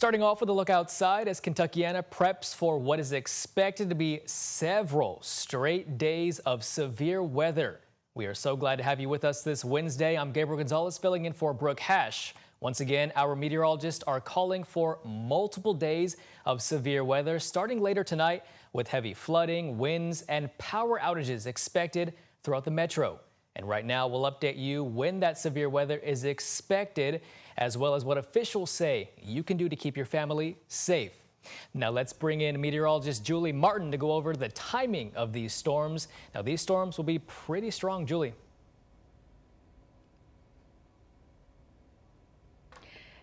Starting off with a look outside as Kentuckiana preps for what is expected to be several straight days of severe weather. We are so glad to have you with us this Wednesday. I'm Gabriel Gonzalez filling in for Brooke Hash. Once again, our meteorologists are calling for multiple days of severe weather starting later tonight with heavy flooding, winds, and power outages expected throughout the metro. And right now, we'll update you when that severe weather is expected, as well as what officials say you can do to keep your family safe. Now let's bring in meteorologist Julie Martin to go over the timing of these storms. Now these storms will be pretty strong, Julie.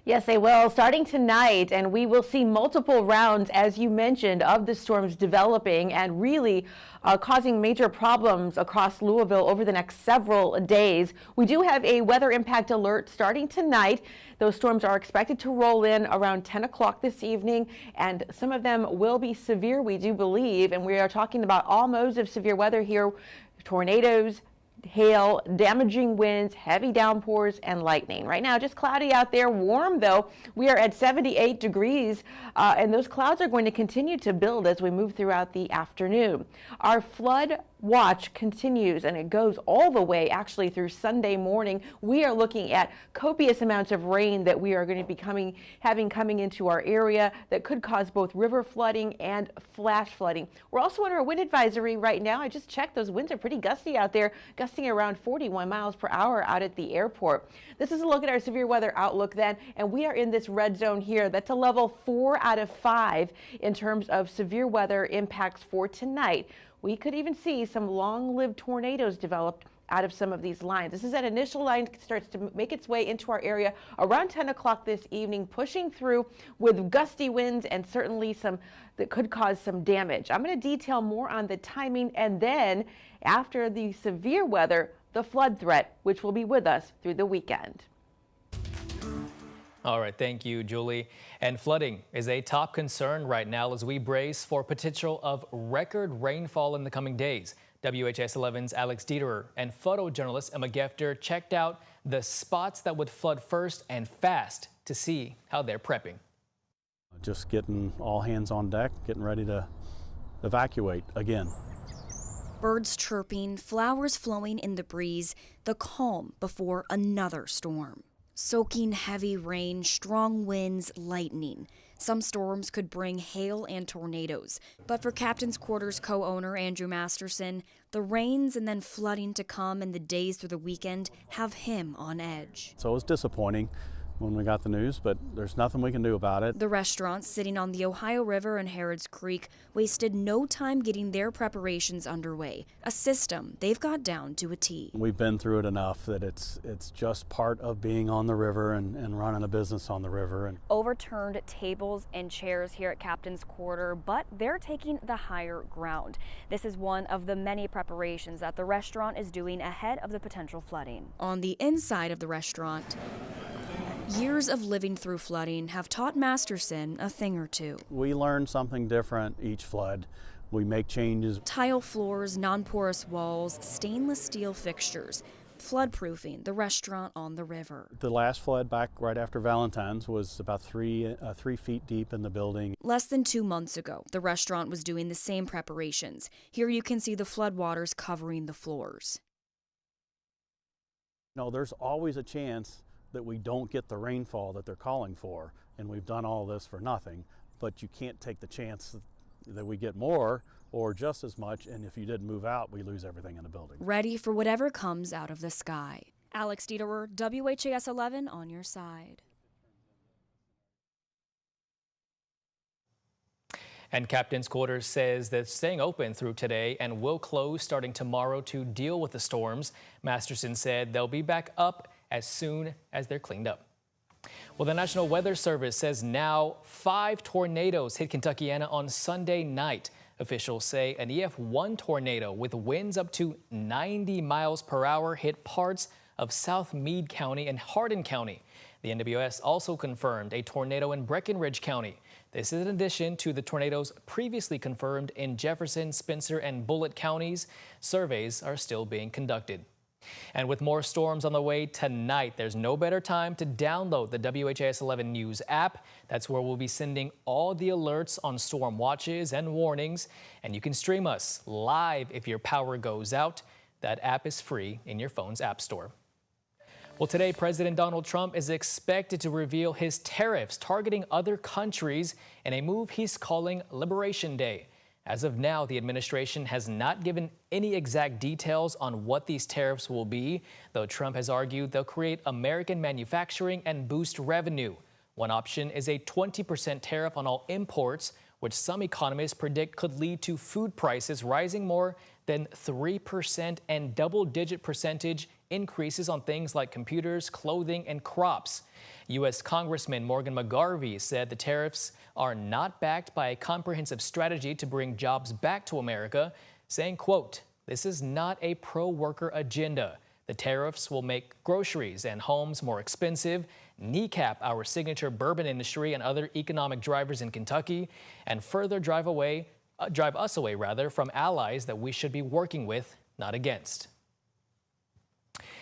Yes, they will, starting tonight, and we will see multiple rounds, as you mentioned, of the storms developing and really causing major problems across Louisville over the next several days. We do have a weather impact alert starting tonight. Those storms are expected to roll in around 10 o'clock this evening, and some of them will be severe, we do believe, and we are talking about all modes of severe weather here: tornadoes, hail, damaging winds, heavy downpours, and lightning. Right now, just cloudy out there, warm though. We are at 78 degrees, and those clouds are going to continue to build as we move throughout the afternoon. Our flood watch continues, and it goes all the way actually through Sunday morning. We are looking at copious amounts of rain that we are going to be having coming into our area that could cause both river flooding and flash flooding. We're also under a wind advisory right now. I just checked, those winds are pretty gusty out there, gusting around 41 miles per hour out at the airport. This is a look at our severe weather outlook then, and we are in this red zone here. That's a level 4 out of 5 in terms of severe weather impacts for tonight. We could even see some long-lived tornadoes developed out of some of these lines. This is that initial line starts to make its way into our area around 10 o'clock this evening, pushing through with gusty winds and certainly some that could cause some damage. I'm going to detail more on the timing, and then after the severe weather, the flood threat, which will be with us through the weekend. All right, thank you, Julie. And flooding is a top concern right now as we brace for potential of record rainfall in the coming days. WHAS11's Alex Dieterer and photojournalist Emma Gefter checked out the spots that would flood first and fast to see how they're prepping. Just getting all hands on deck, getting ready to evacuate again. Birds chirping, flowers flowing in the breeze, the calm before another storm. Soaking heavy rain, strong winds, lightning. Some storms could bring hail and tornadoes. But for Captain's Quarters co-owner Andrew Masterson, the rains and then flooding to come in the days through the weekend have him on edge. So it was disappointing when we got the news, but there's nothing we can do about it. The restaurant sitting on the Ohio River and Harrods Creek wasted no time getting their preparations underway, a system they've got down to a T. We've been through it enough that it's just part of being on the river and running a business on the river. And overturned tables and chairs here at Captain's Quarter, but they're taking the higher ground. This is one of the many preparations that the restaurant is doing ahead of the potential flooding. On the inside of the restaurant, years of living through flooding have taught Masterson a thing or two. We learn something different each flood. We make changes. Tile floors, non-porous walls, stainless steel fixtures, floodproofing the restaurant on the river. The last flood back right after Valentine's was about 3 feet deep in the building. Less than 2 months ago, the restaurant was doing the same preparations. Here you can see the floodwaters covering the floors. No, there's always a chance that we don't get the rainfall that they're calling for, and we've done all this for nothing, but you can't take the chance that we get more or just as much, and if you didn't move out, we lose everything in the building. Ready for whatever comes out of the sky. Alex Dieterer, WHAS11 on your side. And Captain's Quarters says that staying open through today and will close starting tomorrow to deal with the storms. Masterson said they'll be back up as soon as they're cleaned up. Well, the National Weather Service says now 5 tornadoes hit Kentuckiana on Sunday night. Officials say an EF1 tornado with winds up to 90 miles per hour hit parts of South Meade County and Hardin County. The NWS also confirmed a tornado in Breckinridge County. This is in addition to the tornadoes previously confirmed in Jefferson, Spencer, and Bullitt counties. Surveys are still being conducted. And with more storms on the way tonight, there's no better time to download the WHAS11 News app. That's where we'll be sending all the alerts on storm watches and warnings. And you can stream us live if your power goes out. That app is free in your phone's app store. Well, today, President Donald Trump is expected to reveal his tariffs targeting other countries in a move he's calling Liberation Day. As of now, the administration has not given any exact details on what these tariffs will be, though Trump has argued they'll create American manufacturing and boost revenue. One option is a 20% tariff on all imports, which some economists predict could lead to food prices rising more than 3% and double-digit percentage increases on things like computers, clothing, and crops. U.S. Congressman Morgan McGarvey said the tariffs are not backed by a comprehensive strategy to bring jobs back to America, saying, quote, "This is not a pro-worker agenda. The tariffs will make groceries and homes more expensive, kneecap our signature bourbon industry and other economic drivers in Kentucky, and further drive us away from allies that we should be working with, not against."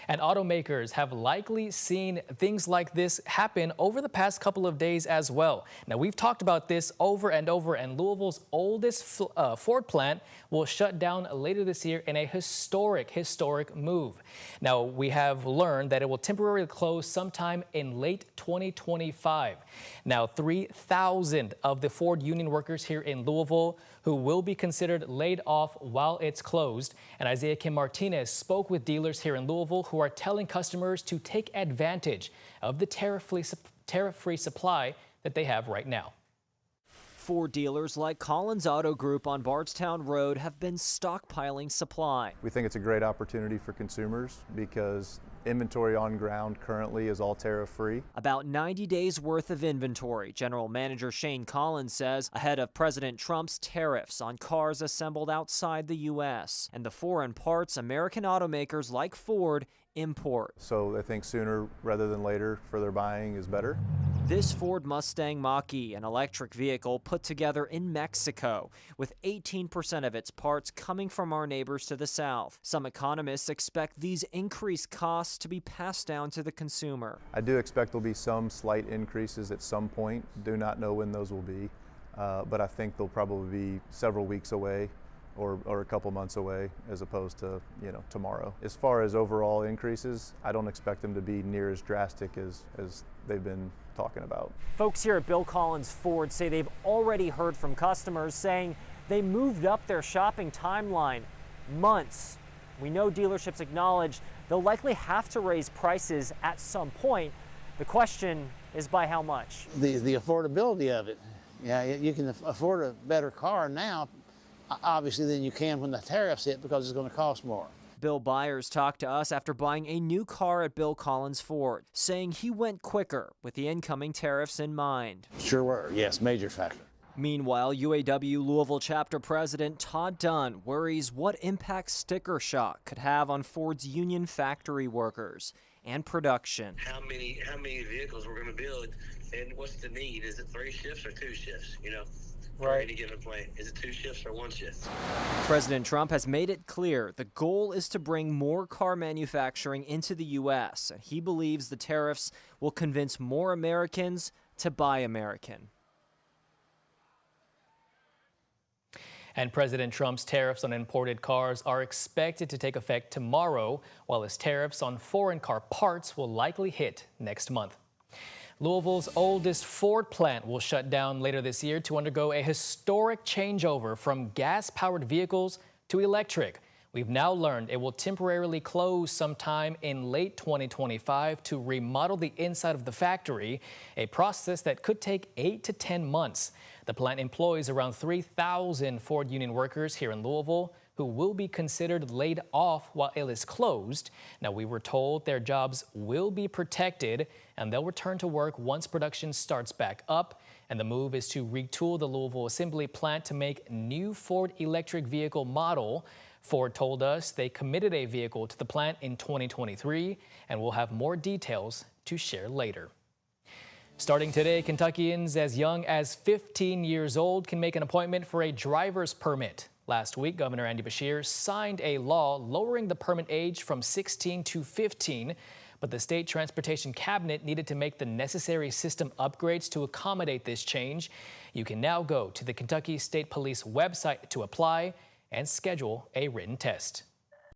And automakers have likely seen things like this happen over the past couple of days as well. Now, we've talked about this over and over, and Louisville's oldest Ford plant will shut down later this year in a historic move. Now, we have learned that it will temporarily close sometime in late 2025. Now, 3,000 of the Ford union workers here in Louisville who will be considered laid off while it's closed. And Isaiah Kim Martinez spoke with dealers here in Louisville who are telling customers to take advantage of the tariff-free supply that they have right now. Ford dealers like Collins Auto Group on Bardstown Road have been stockpiling supply. We think it's a great opportunity for consumers because inventory on ground currently is all tariff-free. About 90 days worth of inventory, General Manager Shane Collins says, ahead of President Trump's tariffs on cars assembled outside the U.S. and the foreign parts American automakers like Ford import. So I think sooner rather than later for their buying is better. This Ford Mustang Mach-E, an electric vehicle put together in Mexico, with 18% of its parts coming from our neighbors to the south. Some economists expect these increased costs to be passed down to the consumer. I do expect there'll be some slight increases at some point. Do not know when those will be, but I think they'll probably be several weeks away or a couple months away as opposed to, tomorrow. As far as overall increases, I don't expect them to be near as drastic as they've been talking about. Folks here at Bill Collins Ford say they've already heard from customers saying they moved up their shopping timeline months. We know dealerships acknowledge they'll likely have to raise prices at some point. The question is by how much? The affordability of it. Yeah, you can afford a better car now, obviously, than you can when the tariffs hit because it's going to cost more. Bill Byers talked to us after buying a new car at Bill Collins Ford, saying he went quicker with the incoming tariffs in mind. Sure were, yes, major factor. Meanwhile, UAW Louisville chapter president Todd Dunn worries what impact sticker shock could have on Ford's union factory workers and production. How many vehicles we're going to build, and what's the need? Is it 3 shifts or 2 shifts? For any given plant. Is it 2 shifts or 1 shift? President Trump has made it clear the goal is to bring more car manufacturing into the U.S. and he believes the tariffs will convince more Americans to buy American. And President Trump's tariffs on imported cars are expected to take effect tomorrow, while his tariffs on foreign car parts will likely hit next month. Louisville's oldest Ford plant will shut down later this year to undergo a historic changeover from gas-powered vehicles to electric. We've now learned it will temporarily close sometime in late 2025 to remodel the inside of the factory, a process that could take 8 to 10 months. The plant employs around 3,000 Ford union workers here in Louisville who will be considered laid off while it is closed. Now, we were told their jobs will be protected and they'll return to work once production starts back up. And the move is to retool the Louisville assembly plant to make new Ford electric vehicle model. Ford told us they committed a vehicle to the plant in 2023 and we'll have more details to share later. Starting today, Kentuckians as young as 15 years old can make an appointment for a driver's permit. Last week, Governor Andy Beshear signed a law lowering the permit age from 16 to 15, but the state transportation cabinet needed to make the necessary system upgrades to accommodate this change. You can now go to the Kentucky State Police website to apply and schedule a written test.